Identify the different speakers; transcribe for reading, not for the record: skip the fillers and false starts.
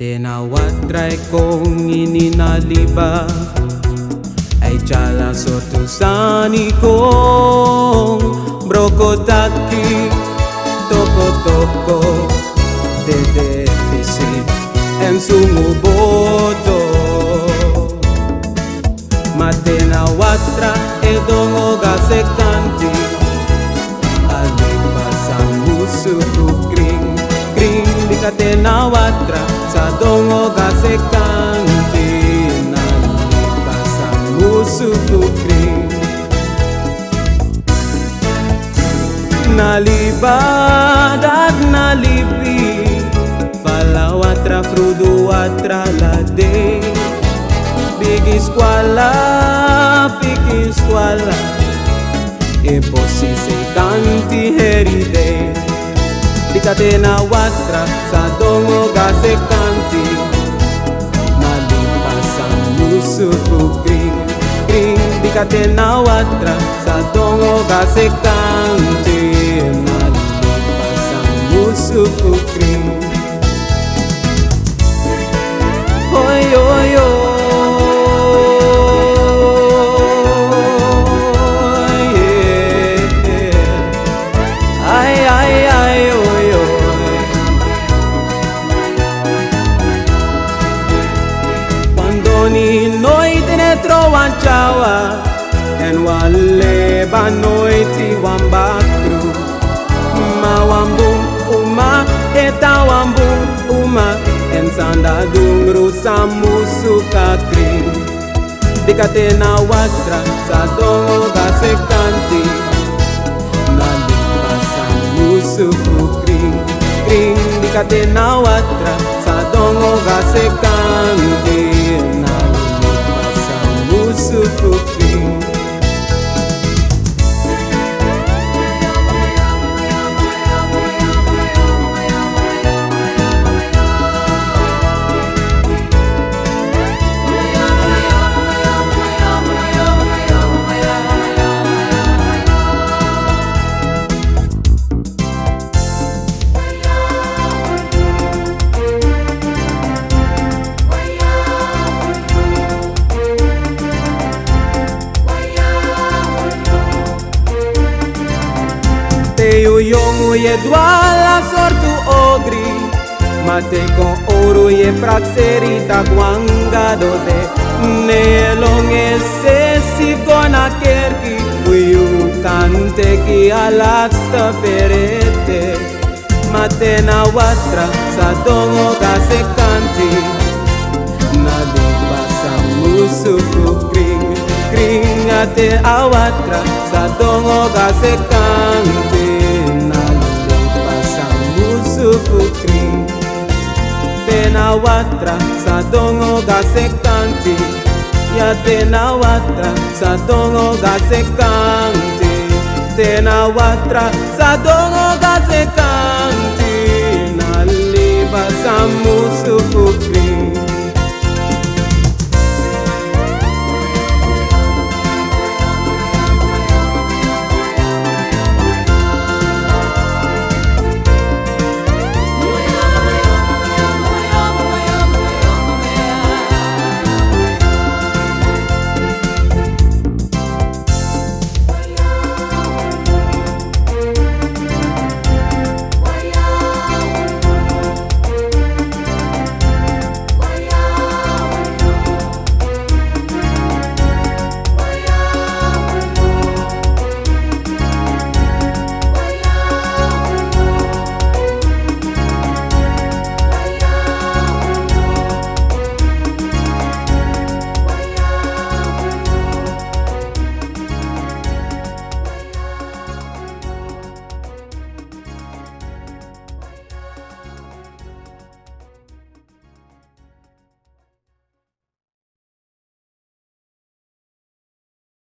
Speaker 1: Matena watray kong ininaliba ay chala sotusani kong brokotaki toko-toko de deficit en sumuboto. Matena watra edongo gasekanti alipa sa musuku kring kring dikatena watra sa dongo gasekanti alipa sa musuku kring nalibad at nalipi fala watra frudo watra lade Piki squala e posi se canti heride Dikatena watra sa dongo gase canti nalipa sa musuku kring kring Dikatena watra sa dongo gase canti nalipa sa musuku kring Hoy hoy hoy Noi te ne trovan chawa en wale ba noi ti wambakru ma wambum uma eta wambum uma en sanda dungru samusuka kring Dikatena watra sa dongo gasekanti nalipa sa musuku kring kring Dikatena watra sa dongo gasekanti musuku kring Yongu ye dwala sortu ogri Mate con oro ye praxeri da guanga dode Nelong esesi kona kerki Uyu kante ki alaksta perete Matena watra sa dongo gase kanti Nalipa sa musuku kring kring Ate awatra sa dongo gase kanti musuku kring Tena watra sa dongo gase kanti Ya tena watra sa dongo gase kanti Tena watra sa dongo gase kanti Nalipa sa musuku